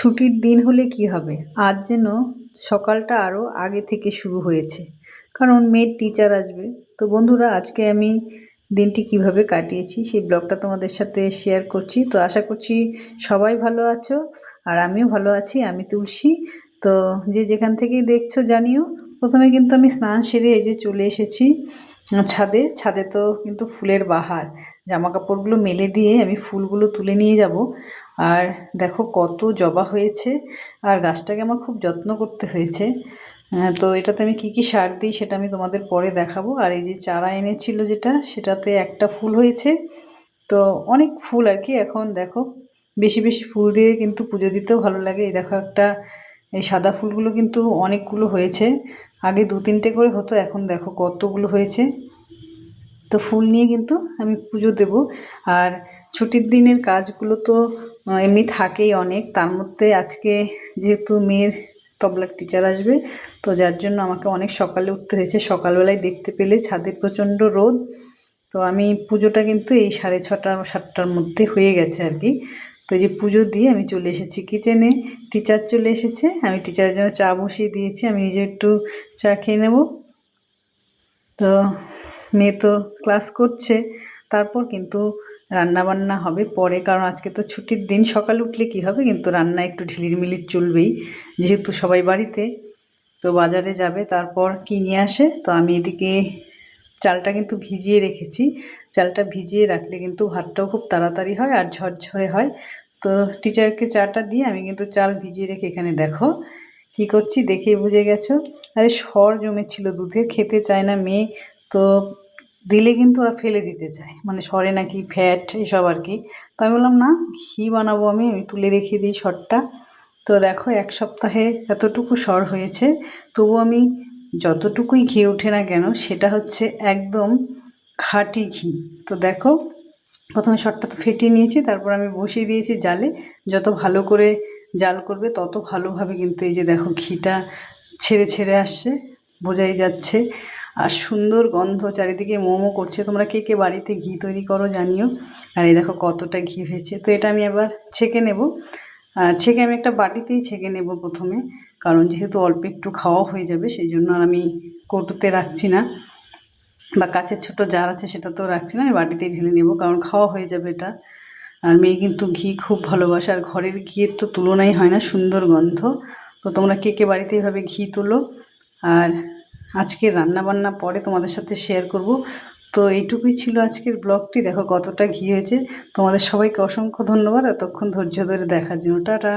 ছুটির দিন হলে কি হবে, আজ যেন সকালটা আরও আগে থেকে শুরু হয়েছে, কারণ মেয়ের টিচার আসবে। তো বন্ধুরা, আজকে আমি দিনটি কিভাবে কাটিয়েছি সেই ব্লগটা তোমাদের সাথে শেয়ার করছি। তো আশা করছি সবাই ভালো আছো, আর আমিও ভালো আছি। আমি তুলসী। তো যে যেখান থেকেই দেখছো জানিও। প্রথমে কিন্তু আমি স্নান সেরে এই যে চলে এসেছি ছাদে। ছাদে তো কিন্তু ফুলের বাহার, জামা কাপড়গুলো মেলে দিয়ে আমি ফুলগুলো তুলে নিয়ে যাব। আর দেখো কত জবা হয়েছে, আর গাছটাকে আমার খুব যত্ন করতে হয়েছে। তো এটাতে আমি কি কি সার দিই সেটা আমি তোমাদের পরে দেখাবো। আর এই যে চারা এনেছিল যেটা, সেটাতে একটা ফুল হয়েছে। তো অনেক ফুল আর কি। এখন দেখো বেশি বেশি ফুল দিয়ে কিন্তু পুজো দিতেও ভালো লাগে। এই দেখো একটা, এই সাদা ফুলগুলো কিন্তু অনেকগুলো হয়েছে। আগে 2-3টে করে হতো, এখন দেখো কতগুলো হয়েছে। তো ফুল নিয়ে কিন্তু আমি পুজো দেব। আর ছুটির দিনের কাজগুলো তো এমনি থাকেই অনেক, তার মধ্যে আজকে যেহেতু মেয়ের তবলার টিচার আসবে, তো যার জন্য আমাকে অনেক সকালে উঠতে হয়েছে। সকালবেলায় দেখতে পেলে ছাদে প্রচণ্ড রোদ। তো আমি পুজোটা কিন্তু এই 6:30-7টার মধ্যে হয়ে গেছে আর কি। তো এই যে পুজো দিয়ে আমি চলে এসেছি কিচেনে। টিচার চলে এসেছে, আমি টিচারের জন্য চা বসিয়ে দিয়েছি, আমি নিজে একটু চা খেয়ে নেব। তো মেয়ে তো ক্লাস করছে, তারপর কিন্তু রান্না বান্না হবে পরে, কারণ আজকে তো ছুটির দিন। সকালে উঠলে কি হবে, কিন্তু রান্না একটু ঢিলিমিলির চলবেই, যেহেতু সবাই বাড়িতে। তো বাজারে যাবে, তারপর কি নিয়ে আসে। তো আমি এদিকে চালটা কিন্তু ভিজিয়ে রেখেছি। চালটা ভিজিয়ে রাখলে কিন্তু ভাতটাও খুব তাড়াতাড়ি হয় আর ঝরঝরে হয়। তো টিচারকে চাটা দিয়ে আমি কিন্তু চাল ভিজিয়ে রেখে এখানে দেখো কি করছি, দেখেই বুঝে গেছো। আরে সর জমেছিল দুধে, খেতে চায় না মেয়ে। তো দিলে কিন্তু ওরা ফেলে দিতে চায়, মানে সরে নাকি ফ্যাট এসব আর কি। তো আমি বললাম না, ঘি বানাবো আমি, তুলে রেখে দিই সরটা। তো দেখো 1 সপ্তাহে এতটুকু সর হয়েছে। তবু আমি যতটুকুই ঘি ওঠে না কেন, সেটা হচ্ছে একদম খাঁটি ঘি। তো দেখো প্রথমে সরটা তো ফেটিয়ে নিয়েছি, তারপর আমি বসিয়ে দিয়েছি জালে। যত ভালো করে জাল করবে তত ভালোভাবে কিন্তু এই যে দেখো ঘিটা ছেড়ে ছেড়ে আসছে, বোঝাই যাচ্ছে। আর সুন্দর গন্ধ চারিদিকে মোমো করছে। তোমরা কে কে বাড়িতে ঘি তৈরি করো জানিও। আর এই দেখো কতটা ঘি হয়েছে। তো এটা আমি এবার ছেঁকে নেব। ছেঁকে আমি একটা বাটিতেই ছেঁকে নেব প্রথমে, কারণ যেহেতু অল্প একটু খাওয়া হয়ে যাবে, সেই জন্য আর আমি কৌটোতে রাখছি না, বা কাচের ছোটো জার আছে সেটাতেও রাখছি না, আমি বাটিতেই ঢেলে নেব, কারণ খাওয়া হয়ে যাবে এটা। আর মেয়ে কিন্তু ঘি খুব ভালোবাসে, আর ঘরের ঘিয়ের তো তুলনাই হয় না, সুন্দর গন্ধ। তো তোমরা কে কে বাড়িতে এইভাবে ঘি তোলো। আর আজকে রান্না বান্না পরে তোমাদের সাথে শেয়ার করব। তো এইটুকুই ছিল আজকের ব্লগটি। দেখো কতটা ঘি হয়েছে। তোমাদের সবাইকে অসংখ্য ধন্যবাদ এতক্ষণ ধৈর্য ধরে দেখার জন্য। টাটা।